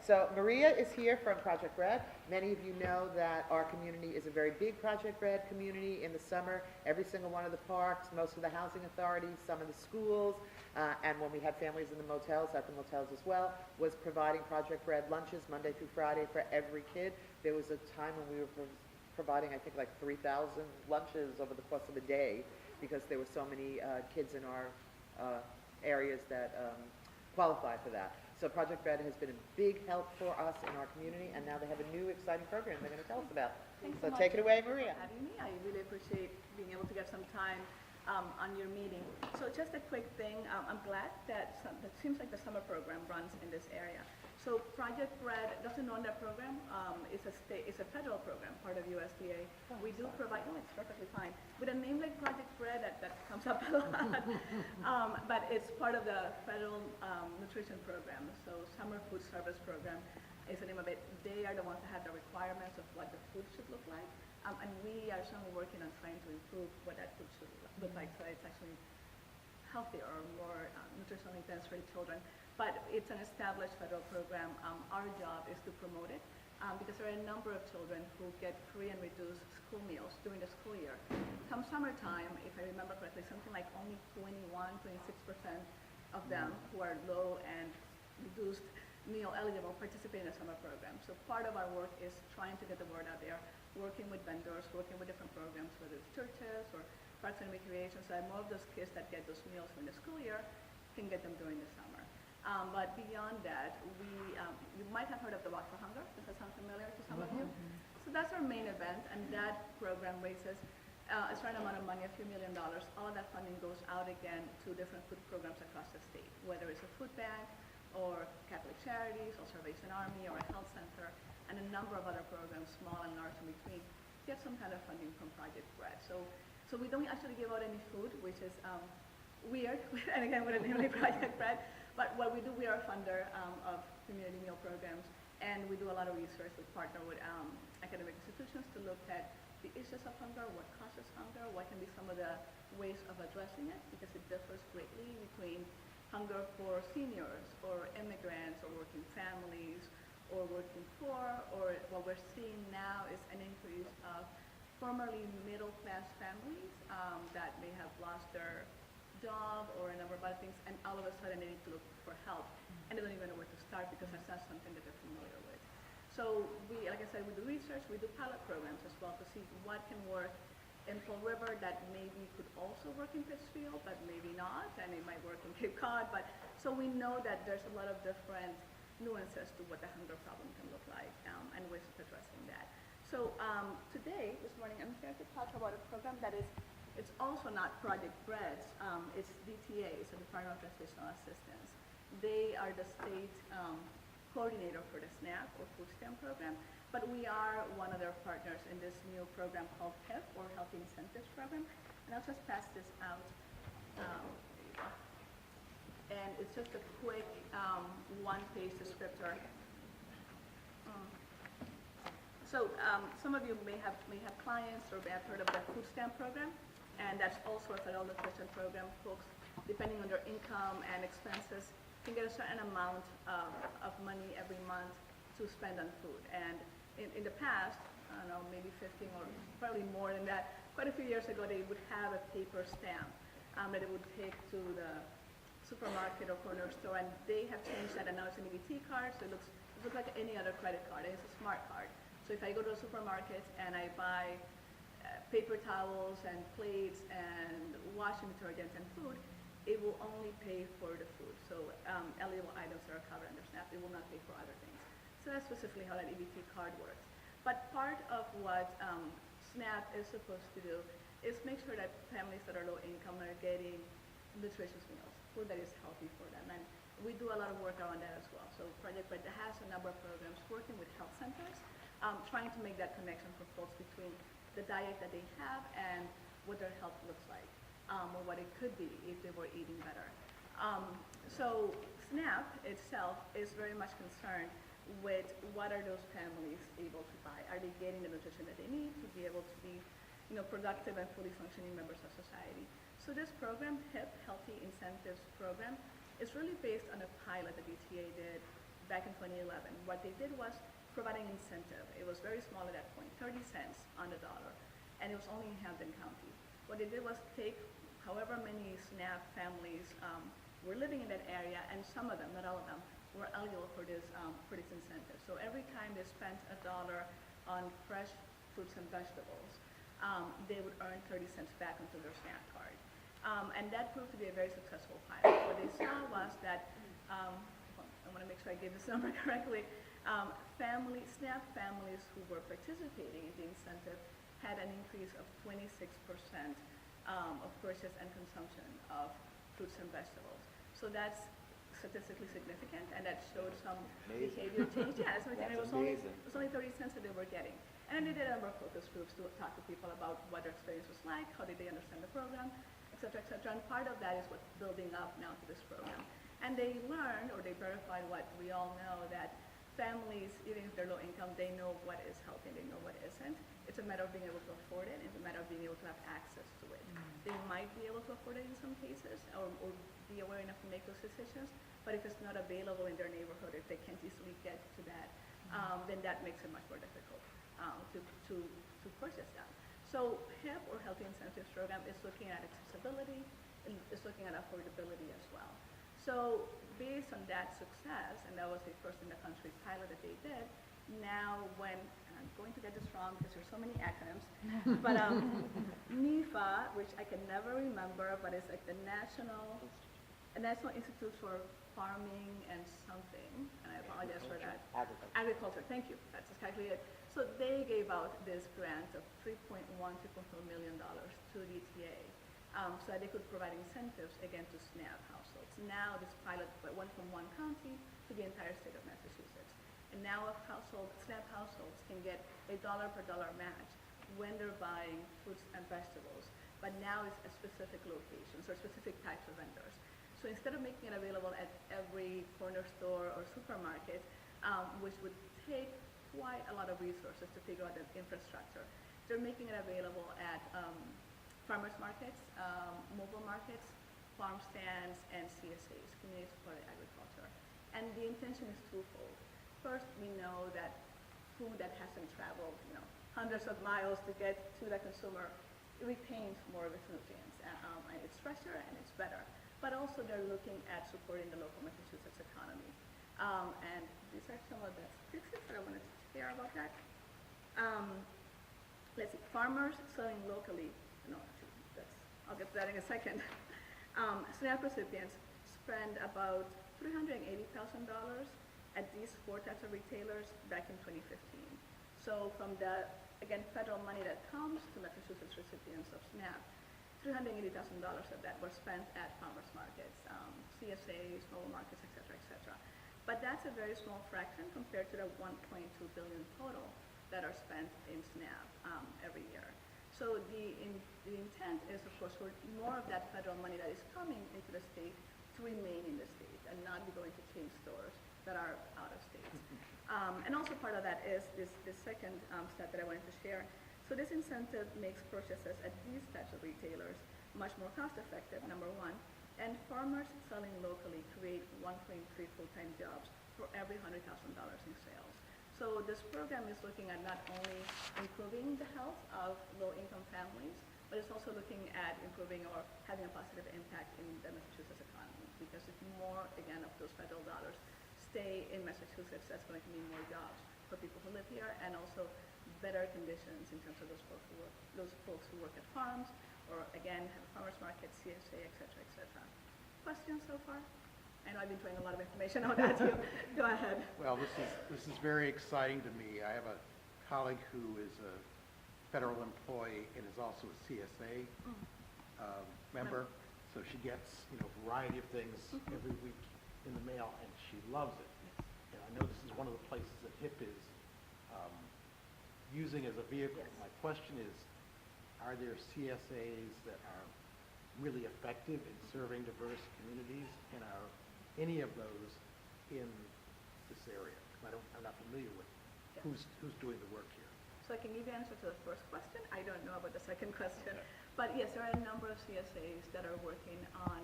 So Maria is here from Project BREAD. Many of you know that our community is a very big Project BREAD community. In the summer, every single one of the parks, most of the housing authorities, some of the schools, and when we had families in the motels, at the motels as well, was providing Project BREAD lunches Monday through Friday for every kid. There was a time when we were providing, I think, like 3,000 lunches over the course of a day because there were so many kids in our areas that qualify for that. So Project BREAD has been a big help for us in our community, and now they have a new exciting program they're going to tell us about. Thanks So so take it much away, for Maria. having me. I really appreciate being able to get some time on your meeting. So just a quick thing, I'm glad that that seems like the summer program runs in this area. So Project BREAD, doesn't know that program, it's a federal program, part of USDA. We do provide, no, it's perfectly fine. With a name like Project BREAD, that comes up a lot. But it's part of the federal nutrition program. So Summer Food Service Program is the name of it. They are the ones that have the requirements of what the food should look like. And we are certainly working on trying to improve what that food should look like so it's actually healthier or more nutritionally dense for children. But it's an established federal program. Our job is to promote it because there are a number of children who get free and reduced school meals during the school year. Come summertime, if I remember correctly, something like only 26% of them who are low and reduced meal eligible participate in the summer program. So part of our work is trying to get the word out there, working with vendors, working with different programs, whether it's churches or parks and recreation, so that more of those kids that get those meals during the school year can get them during the summer. But beyond that, you might have heard of the Walk for Hunger. Does that sound familiar to some of you? So that's our main event, and that program raises a certain amount of money, a few $1 million. All of that funding goes out again to different food programs across the state, whether it's a food bank or Catholic Charities or Salvation Army or a health center, and a number of other programs, small and large in between, get some kind of funding from Project BREAD. So we don't actually give out any food, which is weird, and again, with a name like Project BREAD. But what we do, we are a funder of community meal programs, and we do a lot of research. We partner with academic institutions to look at the issues of hunger, what causes hunger, what can be some of the ways of addressing it, because it differs greatly between hunger for seniors or immigrants or working families or working poor, or what we're seeing now is an increase of formerly middle-class families that may have lost their job or a number of other things, and all of a sudden they need to look for help, and they don't even know where to start because that's not something that they're familiar with. So we, like I said, we do research, we do pilot programs as well to see what can work in Fall River that maybe could also work in Pittsfield, but maybe not, and it might work in Cape Cod. But so we know that there's a lot of different nuances to what the hunger problem can look like and ways of addressing that. So today, this morning, I'm here to talk about a program that is, it's also not Project BREAD, it's DTA, it's the Department of Transitional Assistance. They are the state coordinator for the SNAP or food stamp program, but we are one of their partners in this new program called HIP, or Healthy Incentives Program. And I'll just pass this out. And it's just a quick one-page descriptor. So some of you may have clients or may have heard of the food stamp program. And that's also a federal nutrition program. Folks, depending on their income and expenses, can get a certain amount of money every month to spend on food. And in the past, I don't know, maybe 15 or probably more than that, quite a few years ago, they would have a paper stamp that they would take to the supermarket or corner store, and they have changed that, and now it's an EBT card, so it looks like any other credit card, and it's a smart card. So if I go to a supermarket and I buy paper towels and plates and washing detergent and food, it will only pay for the food. So eligible items that are covered under SNAP, it will not pay for other things. So that's specifically how that EBT card works. But part of what SNAP is supposed to do is make sure that families that are low income are getting nutritious meals, food that is healthy for them. And we do a lot of work around that as well. So Project BREAD has a number of programs working with health centers, trying to make that connection for folks between the diet that they have and what their health looks like, or what it could be if they were eating better. So SNAP itself is very much concerned with what are those families able to buy? Are they getting the nutrition that they need to be able to be, productive and fully functioning members of society? So this program, HIP, Healthy Incentives Program, is really based on a pilot that DTA did back in 2011. What they did was providing incentive. It was very small at that point, 30 cents on the dollar, and it was only in Hampden County. What they did was take however many SNAP families were living in that area, and some of them, not all of them, were eligible for this incentive. So every time they spent $1 on fresh fruits and vegetables, they would earn 30 cents back onto their SNAP card. And that proved to be a very successful pilot. What they saw was that, I want to make sure I gave this number correctly, SNAP families who were participating in the incentive had an increase of 26% of purchase and consumption of fruits and vegetables. So that's statistically significant, and that showed some behavior change. Yeah, it was only 30 cents that they were getting. And then they did a number of focus groups to talk to people about what their experience was like, how did they understand the program, et cetera, et cetera. And part of that is what's building up now to this program. And they learned, or they verified what we all know, that families, even if they're low income, they know what is healthy, they know what isn't. It's a matter of being able to afford it. It's a matter of being able to have access to it. They might be able to afford it in some cases, or be aware enough to make those decisions, but if it's not available in their neighborhood, if they can't easily get to that, then that makes it much more difficult to purchase that. So HIP, or Healthy Incentives Program, is looking at accessibility, and is looking at affordability as well. So based on that success, and that was the first in the country pilot that they did, now when, and I'm going to get this wrong because there's so many acronyms, but NIFA, which I can never remember, but it's like the National Institute for Farming and something, and I apologize for that. Agriculture, thank you, that's exactly it. So they gave out this grant of $3.4 million to the ETA, so that they could provide incentives, again, to SNAP households. Now this pilot went from one county to the entire state of Massachusetts. And now SNAP households can get $1 per dollar match when they're buying fruits and vegetables, but now it's at specific locations or specific types of vendors. So instead of making it available at every corner store or supermarket, which would take quite a lot of resources to figure out the infrastructure, they're making it available at farmers markets, mobile markets, farm stands, and CSAs, community supported agriculture. And the intention is twofold. First, we know that food that hasn't traveled, hundreds of miles to get to the consumer, it retains more of its nutrients, and it's fresher and it's better. But also they're looking at supporting the local Massachusetts economy. And these are some of the statistics that I wanted to share about that. Let's see, farmers selling locally, I'll get to that in a second. SNAP recipients spend about $380,000 at these 4 types of retailers back in 2015. So from the, again, federal money that comes to Massachusetts recipients of SNAP, $380,000 of that was spent at farmers markets, CSAs, mobile markets, et cetera, et cetera. But that's a very small fraction compared to the $1.2 billion total that are spent in SNAP every year. So the intent is, of course, for more of that federal money that is coming into the state to remain in the state and not be going to chain stores that are out of state. And also part of that is this second step that I wanted to share. So this incentive makes purchases at these types of retailers much more cost effective, number one, and farmers selling locally create 1.3 full-time jobs for every $100,000 in sales. So this program is looking at not only improving the health of low-income families, but it's also looking at improving or having a positive impact in the Massachusetts economy. Because if more, again, of those federal dollars stay in Massachusetts, that's going to mean more jobs for people who live here, and also better conditions in terms of those folks who work at farms, or again, have farmers market, CSA, et cetera, et cetera. Questions so far? I know I've been throwing a lot of information on that too. Go ahead. Well, this is very exciting to me. I have a colleague who is a federal employee and is also a CSA member, so she gets a variety of things every week in the mail, and she loves it. And I know this is one of the places that HIP is using as a vehicle. Yes. My question is, are there CSAs that are really effective in serving diverse communities, and are any of those in this area? I'm not familiar with who's doing the work here. So I can give you an answer to the first question. I don't know about the second question. But yes, there are a number of CSAs that are working on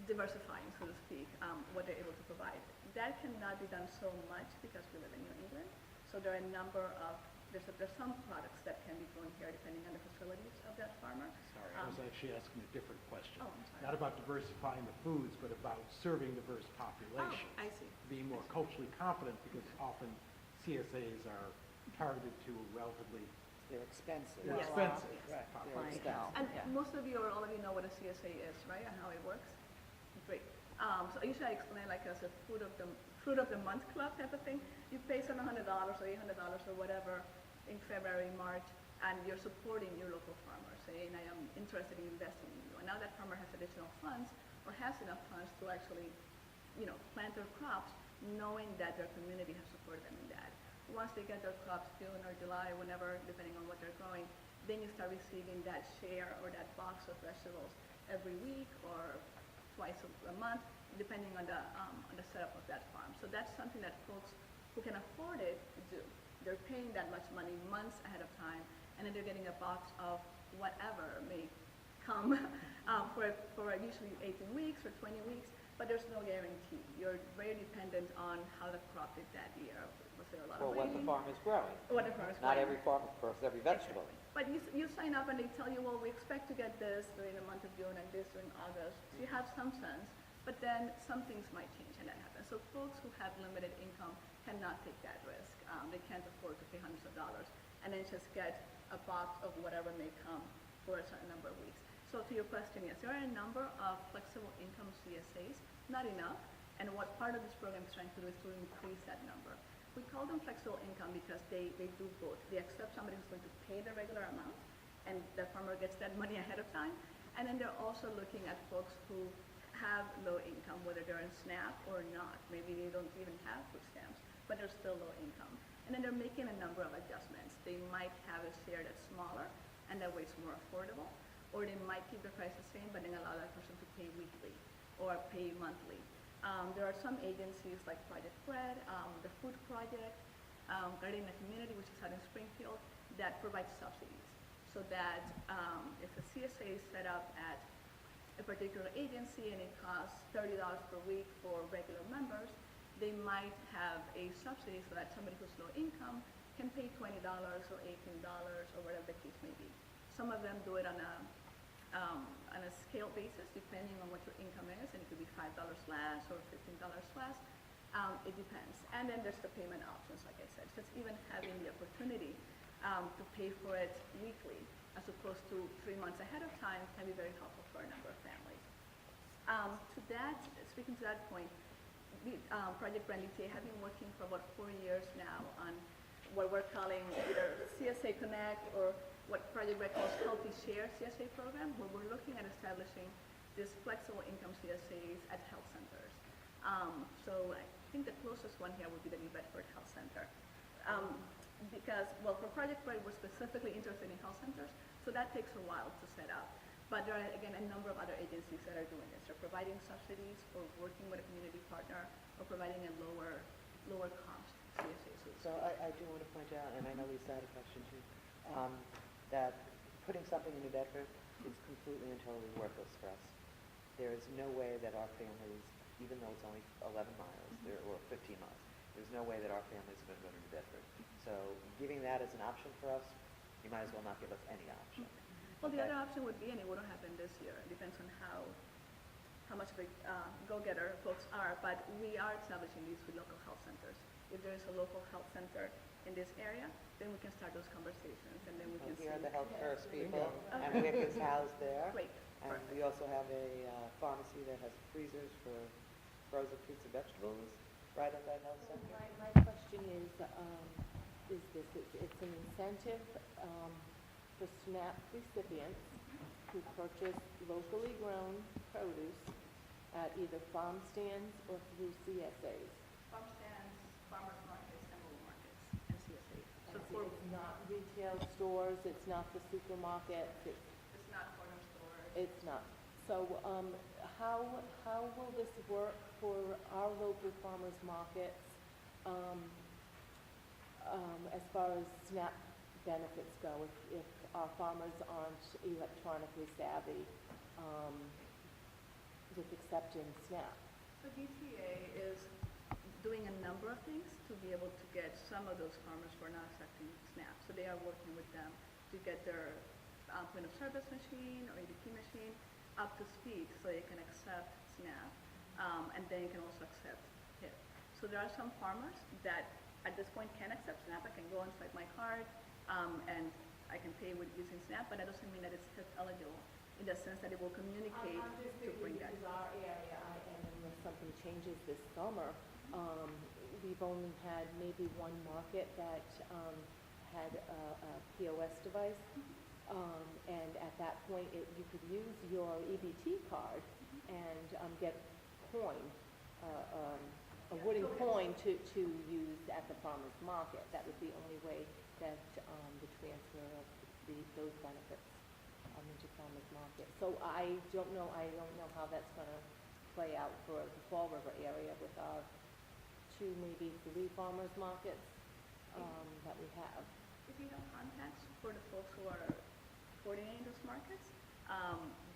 diversifying, so to speak, what they're able to provide. that cannot be done so much because we live in New England. So there are a number of, there's some products that can be grown here depending on the facilities of that farmer. Sorry, I was actually asking a different question. Oh, I'm sorry. Not about diversifying the foods, but about serving diverse populations. I see. Being more culturally competent, because often CSAs are targeted to a relatively They're expensive. more Yes. expensive Yes. population. Clientele. And Yeah. most of you or all of you know what a CSA is, right, and how it works? Great. So usually I explain like as a fruit of the month club type of thing. You pay $700 or $800 or whatever in February, March, and you're supporting your local farmer, saying I am interested in investing in you. And now that farmer has additional funds or has enough funds to actually, plant their crops, knowing that their community has supported them in that. Once they get their crops June or July or whenever, depending on what they're growing, then you start receiving that share or that box of vegetables every week or twice a month, depending on the setup of that farm. So that's something that folks who can afford it do. They're paying that much money months ahead of time, and then they're getting a box of whatever may come for usually 18 weeks or 20 weeks, but there's no guarantee. You're very dependent on how the crop did that year. Was there a lot Or of what the rain? farm is growing. What the farm is Not growing. every farmer grows every vegetable. But you sign up and they tell you, well, we expect to get this during the month of June and this during August. So you have some sense, but then some things might change and that happens. So folks who have limited income cannot take that risk. They can't afford to pay hundreds of dollars and then just get a box of whatever may come for a certain number of weeks. So to your question, yes, there are a number of flexible income CSAs, not enough, and what part of this program is trying to do is to increase that number. We call them flexible income because they do both. They accept somebody who's going to pay the regular amount, and the farmer gets that money ahead of time, and then they're also looking at folks who have low income, whether they're in SNAP or not. Maybe they don't even have food stamps, but they're still low income. And then they're making a number of adjustments. They might have a share that's smaller, and that way it's more affordable, or they might keep the price the same, but then allow that person to pay weekly or pay monthly. There are some agencies like Project BREAD, the Food Project, Guardian the Community, which is out in Springfield, that provide subsidies. So that if a CSA is set up at a particular agency and it costs $30 per week for regular members, they might have a subsidy so that somebody who's low income can pay $20 or $18 or whatever the case may be. Some of them do it on a scale basis, depending on what your income is, and it could be $5 less or $15 less. It depends. And then there's the payment options, like I said. Just even having the opportunity to pay for it weekly, as opposed to 3 months ahead of time, can be very helpful for a number of families. Speaking to that point, Project BREAD and ETA have been working for about 4 years now on what we're calling either CSA Connect or what Project BREAD calls Healthy Share CSA program, where we're looking at establishing these flexible income CSAs at health centers. So I think the closest one here would be the New Bedford Health Center. Because, well, for Project BREAD, we're specifically interested in health centers, so that takes a while to set up. But there are, again, a number of other agencies that are doing this. They're providing subsidies or working with a community partner or providing a lower cost CSA solution. So I do want to point out, and I know Lisa had a question too, that putting something in New Bedford is completely and totally worthless for us. There is no way that our families, even though it's only 11 miles or 15 miles, there's no way that our families are going to go to New Bedford. So giving that as an option for us, you might as well not give us any option. Well, the other option would be, and it wouldn't happen this year, it depends on how much of a go-getter folks are, but we are establishing these with local health centers. If there is a local health center in this area, then we can start those conversations, and then we can see. Here are the Health First people, Okay. and WIC is housed there. Great. And we also have a pharmacy that has freezers for frozen fruits and vegetables right at that health center. My question is this, it's an incentive for SNAP recipients who purchase locally grown produce at either farm stands or through CSAs. Farm stands, farmers markets, and rural markets, and CSA. So It's not retail stores, it's not the supermarkets, it's not corner stores. it's not. So how will this work for our local farmers markets as far as SNAP benefits go, if our farmers aren't electronically savvy with accepting SNAP? So DTA is doing a number of things to be able to get some of those farmers who are not accepting SNAP. So they are working with them to get their point of service machine or EBT machine up to speed so they can accept SNAP, and then you can also accept HIP. So there are some farmers that at this point can accept SNAP. I can go and swipe my card, and I can pay with using SNAP, but that doesn't mean that it's HIP eligible in the sense that it will communicate I'm just to bring thinking that. because our area, and unless something changes this summer, we've only had maybe one market that had a POS device. And at that point, you could use your EBT card and get coin, a wooden coin to use at the farmer's market. That was the only way that the transfer of those benefits into farmer's market. So I don't know how that's going to play out for the Fall River area with our 2, maybe 3 farmers markets that we have. If you have contacts for the folks who are coordinating those markets,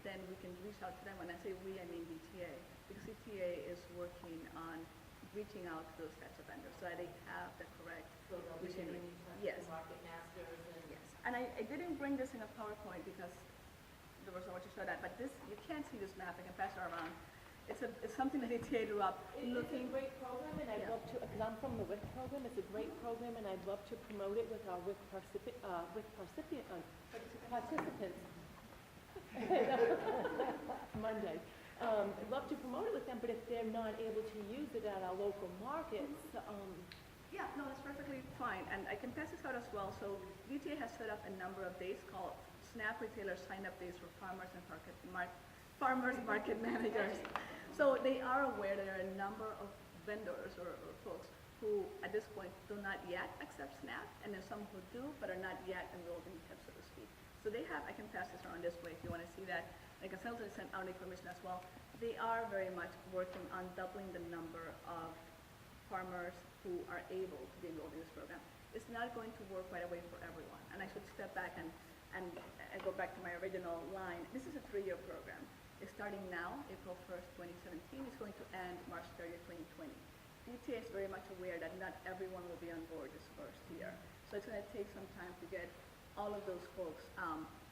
then we can reach out to them. When I say we, I mean DTA, because DTA is working on reaching out to those types of vendors so that they have the correct machinery. Yes. Market masters and. Yes. And I didn't bring this in a PowerPoint because there was so much to show that, but this, you can't see this map. I can pass it around. It's something that DTA drew up. It's a great program, and I'd love to, because I'm from the WIC program, it's a great program, and I'd love to promote it with our WIC participants. Monday. I'd love to promote it with them, but if they're not able to use it at our local markets, Yeah, no, that's perfectly fine, and I can pass this out as well. So DTA has set up a number of days called SNAP Retailer Sign-Up Days for farmers and farmers market managers. So they are aware that there are a number of vendors or folks who, at this point, do not yet accept SNAP, and then some who do, but are not yet enrolled in HIP, so to speak. So they have, I can pass this around this way if you want to see that. I can also send out information as well. They are very much working on doubling the number of farmers who are able to be enrolled in this program. It's not going to work right away for everyone, and I should step back and go back to my original line. This is a 3-year program. It's starting now, April 1st, 2017. It's going to end March 30th, 2020. DTA is very much aware that not everyone will be on board this first year. So it's going to take some time to get all of those folks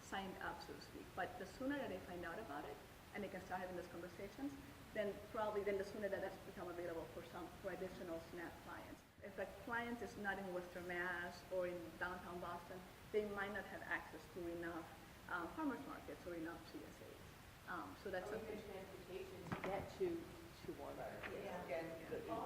signed up, so to speak. But the sooner that they find out about it and they can start having those conversations, then the sooner that that's become available for additional SNAP clients. If a client is not in Worcester, Mass, or in downtown Boston, they might not have access to enough farmers markets or enough CSAs. So that's Or even transportation to get to one. Again,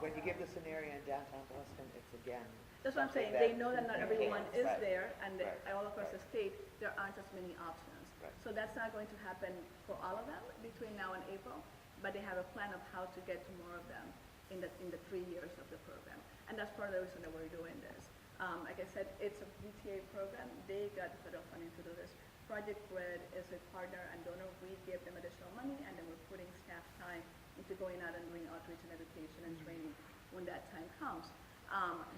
when you give the scenario in downtown Boston, it's again. That's what I'm saying. They know that not everyone is there, and all across the state, there aren't as many options. Right. So that's not going to happen for all of them between now and April, but they have a plan of how to get to more of them in the 3 years of the program. And that's part of the reason that we're doing this. Like I said, it's a VTA program. They got the federal funding to do this. Project BREAD is a partner and donor. We give them additional money, and then we're putting staff time into going out and doing outreach and education and training when that time comes.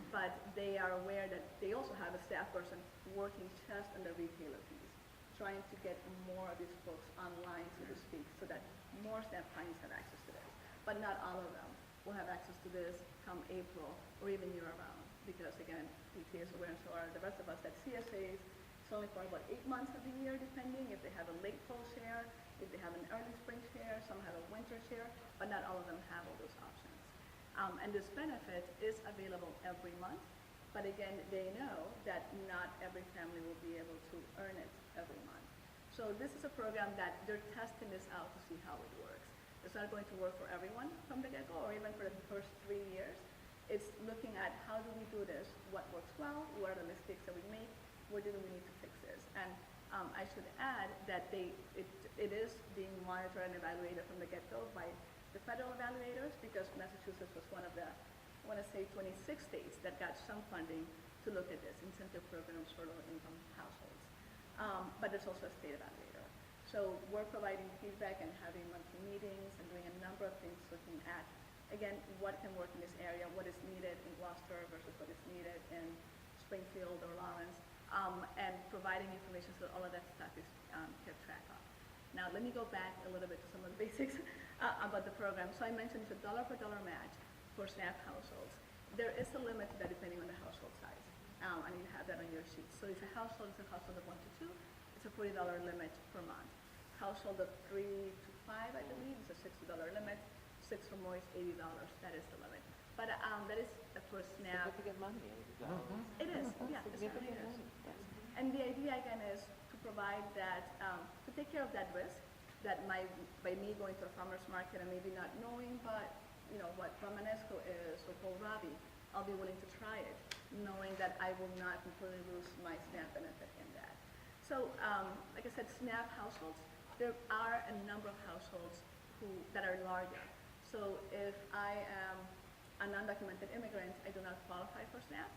But they are aware that they also have a staff person working just on the retailer piece, trying to get more of these folks online, so to speak, so that more staff clients have access to this. But not all of them will have access to this come April or even year-round, because again, DTA is aware, and so are the rest of us, that CSAs, it's only for about 8 months of the year, depending if they have a late fall share, if they have an early spring share, some have a winter share, but not all of them have all those options. And this benefit is available every month, but again, they know that not every family will be able to earn it every month. So this is a program that they're testing this out to see how it works. It's not going to work for everyone from the get-go, or even for the first 3 years. It's looking at how do we do this, what works well, what are the mistakes that we make, where do we need to fix this. And I should add that it is being monitored and evaluated from the get-go by the federal evaluators, because Massachusetts was one of the, I want to say 26 states that got some funding to look at this, incentive programs for low-income households. But there's also a state evaluator. So we're providing feedback and having monthly meetings and doing a number of things looking at, again, what can work in this area, what is needed in Gloucester versus what is needed in Springfield or Lawrence, and providing information so all of that stuff is kept track of. Now, let me go back a little bit to some of the basics about the program. So I mentioned it's a dollar per dollar match for SNAP households. There is a limit to that depending on the household size, and you have that on your sheet. So if a household is a household of 1 to 2, it's a $40 limit per month. Household of 3 to 5, I believe, is a $60 limit. 6 or more is $80. That is the limit. But that is for SNAP. Significant money, $80. It is, yeah, it certainly Significant is. money, yes. And the idea again is to provide that, to take care of that risk that by me going to a farmer's market and maybe not knowing, but you know what Romanesco is or kohlrabi, I'll be willing to try it, knowing that I will not completely lose my SNAP benefit in that. So, like I said, SNAP households, there are a number of households that are larger. So if I am a non-documented immigrant, I do not qualify for SNAP.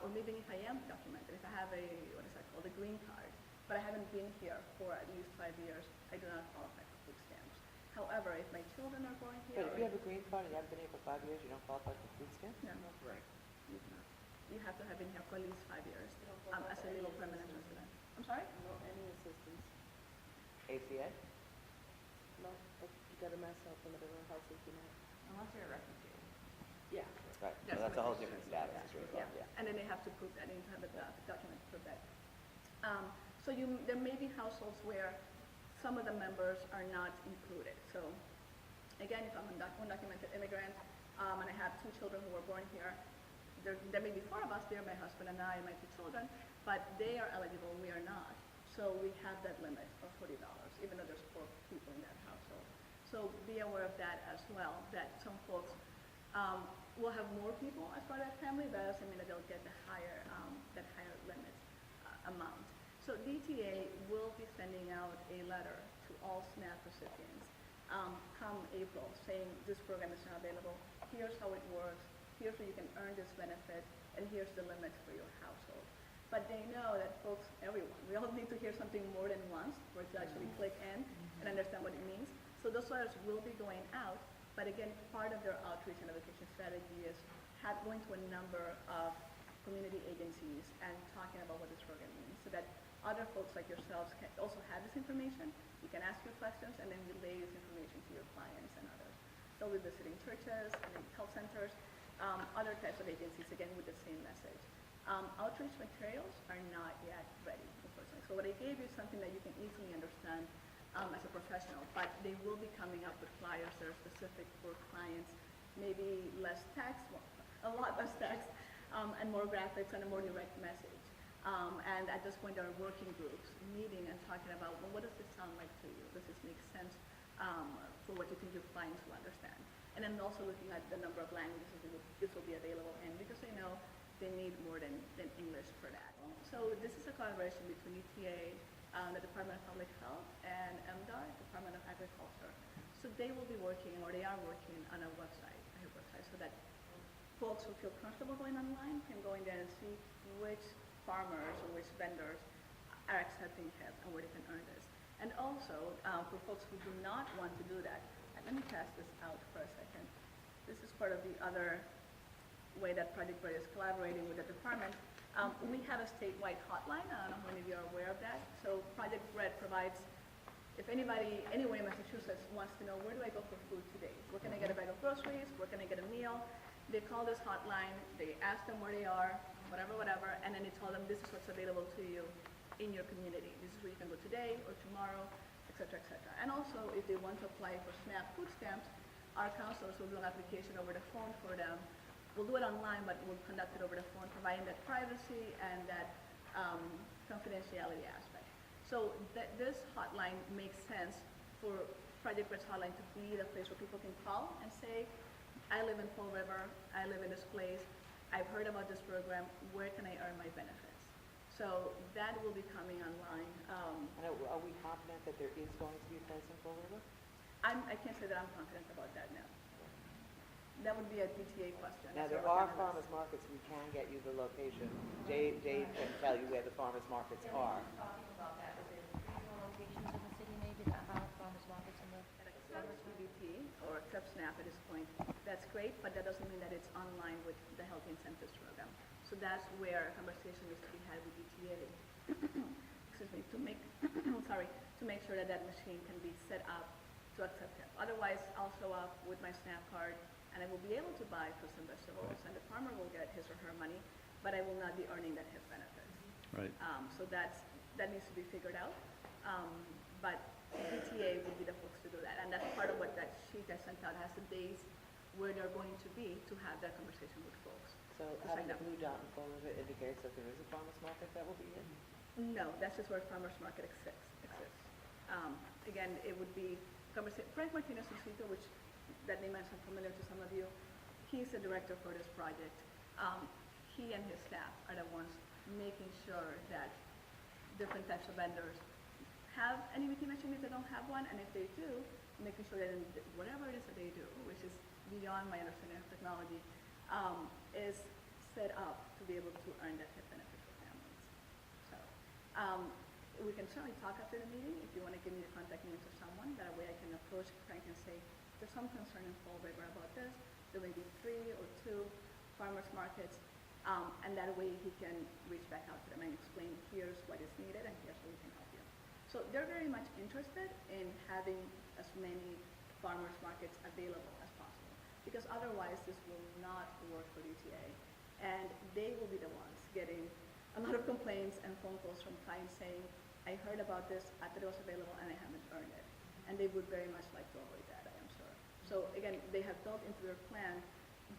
Or maybe if I am documented, if I have a, what is that called, a green card, but I haven't been here for at least 5 years, I do not qualify for food stamps. However, if my children are born here. But if you have a green card and you haven't been here for 5 years, you don't qualify for food stamps? No, Right. you cannot. You have to have been here for at least 5 years as a legal permanent resident. I'm sorry? No, any assistance. ACA? No, but you gotta mess up in the houses, you know. Unless you're a refugee. Yeah. Right, so That's that's a what whole it different is. status, Yeah, is what it's yeah. called, yeah. And then they have to prove that, they need to have a document to prove that. So there may be households where some of the members are not included. So again, if I'm an undocumented immigrant, and I have 2 children who were born here, there may be 4 of us there, my husband and I and my 2 children, but they are eligible, we are not. So we have that limit of $40, even though there's 4 people in that household. So be aware of that as well, that some folks will have more people as part of that family, but that doesn't mean that they'll get that higher limit amount. So DTA will be sending out a letter to all SNAP recipients come April saying this program is now available, here's how it works, here's where you can earn this benefit, and here's the limits for your household. But they know that folks, everyone, we all need to hear something more than once for it to actually click in and understand what it means. So those letters will be going out, but again, part of their outreach and education strategy is going to a number of community agencies and talking about what this program means so that other folks like yourselves can also have this information. You can ask your questions and then relay this information to your clients and others. They'll be visiting churches and health centers, other types of agencies, again, with the same message. Outreach materials are not yet ready, unfortunately. So what I gave you is something that you can easily understand as a professional, but they will be coming up with flyers that are specific for clients, maybe less text, a lot less text, and more graphics and a more direct message. And at this point, there are working groups meeting and talking about, well, what does this sound like to you? Does this make sense for what you think your clients will understand? And then also looking at the number of languages this will be available in, because they know they need more than English for that. So this is a collaboration between ETA, the Department of Public Health, and MDAR, Department of Agriculture. So they will be working, or they are working on a website so that folks who feel comfortable going online can go in there and see which farmers or which vendors are accepting HIP and where they can earn this. And also, for folks who do not want to do that, and let me pass this out for a second. This is part of the other way that Project BREAD is collaborating with the department. We have a statewide hotline. I don't know how many of you are aware of that. So Project BREAD provides, if anybody anywhere in Massachusetts wants to know, where do I go for food today? Where can I get a bag of groceries? Where can I get a meal? They call this hotline, they ask them where they are, whatever, and then they tell them this is what's available to you in your community. This is where you can go today or tomorrow, et cetera, et cetera. And also, if they want to apply for SNAP food stamps, our counselors will do an application over the phone for them. We'll do it online, but we'll conduct it over the phone, providing that privacy and that confidentiality aspect. So this hotline makes sense for Project BREAD's hotline to be the place where people can call and say, I live in Fall River, I live in this place, I've heard about this program, where can I earn my benefits? So that will be coming online. And are we confident that there is going to be a place in Fall River? I can't say that I'm confident about that now. That would be a DTA question. Now, That's there what are we're gonna farmers markets, we can get you the location. Dave can tell you where the farmers markets are. Talking about that, is there regional locations in the city maybe that have farmers markets in the? Accept CBT or accept SNAP at this point. That's great, but that doesn't mean that it's online with the Health Incentives Program. So that's where a conversation needs to be had with ETA. Excuse me, to make to make sure that that machine can be set up to accept it. Otherwise, I'll show up with my SNAP card and I will be able to buy fruits and vegetables, and the farmer will get his or her money, but I will not be earning that HIF benefit. Right. So that needs to be figured out. But PTA would be the folks to do that, and that's part of what that sheet I sent out has the days where they're going to be to have that conversation with folks. So having the blue dot in front of it indicates that there is a farmer's market that will be in? No, that's just where farmers market exists. Again, it would be Frank Martinez Lucito, which that name is familiar to some of you. He's the director for this project. He and his staff are the ones making sure that different types of vendors have an EBT machine if they don't have one, and if they do, making sure that in whatever it is that they do, which is beyond my understanding of technology, is set up to be able to earn that HIF benefit for families. So we can certainly talk after the meeting if you want to give me the contact names of someone. That way I can approach Frank and say, there's some concern in Fall River about this. There may be 3 or 2 farmers markets, and that way he can reach back out to them and explain, here's what is needed and here's how we can help you. So they're very much interested in having as many farmers markets available as possible, because otherwise this will not work for DTA, and they will be the ones getting a lot of complaints and phone calls from clients saying, I heard about this, I thought it was available, and I haven't earned it. And they would very much like to avoid that, I am sure. So again, they have built into their plan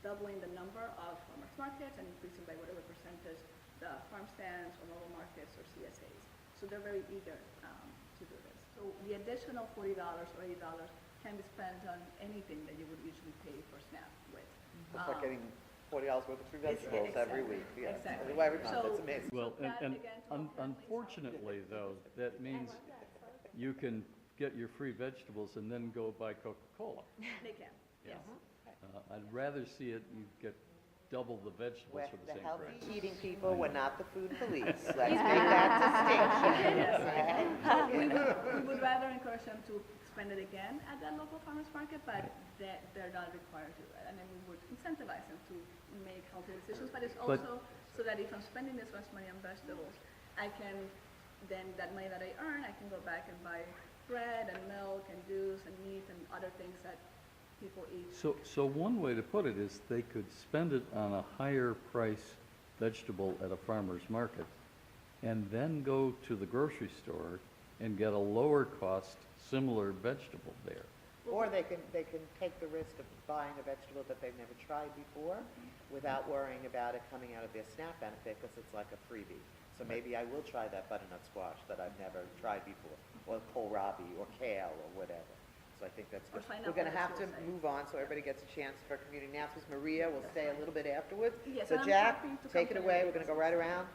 doubling the number of farmers markets and increasing by whatever percentage the farm stands or mobile markets or CSAs. So they're very eager to do this. So the additional $40 or $80 can be spent on anything that you would usually pay for SNAP with. It's like getting $40 worth of fruit It's- vegetables every exactly, week. Yeah. exactly. Every month, So- that's amazing. Well, that, and again, to all families. unfortunately, though, that means you can get your free vegetables and then go buy Coca-Cola. They can, yes. I'd rather see it, you get double the vegetables We're for the the same healthy price. eating people, we're not the food police. Let's make that distinction. We would rather encourage them to spend it again at that local farmers market, but they're not required to do that. And then we would incentivize them to make healthy decisions, but it's But- also so that if I'm spending this much money on vegetables, I can, then that money that I earn, I can go back and buy bread and milk and juice and meat and other things that people eat. So one way to put it is they could spend it on a higher price vegetable at a farmer's market and then go to the grocery store and get a lower cost similar vegetable there. Or they can take the risk of buying a vegetable that they've never tried before without worrying about it coming out of their SNAP benefit because it's like a freebie. So maybe I will try that butternut squash that I've never tried before, or kohlrabi, or kale, or whatever. So I think that's Or good. find We're out going to what have the to schools say. move on so everybody gets a chance for community announcements. Maria will That's stay a fine. little bit afterwards. Yes, So and I'm Jack, happy to take it come to away. any We're going to go right around.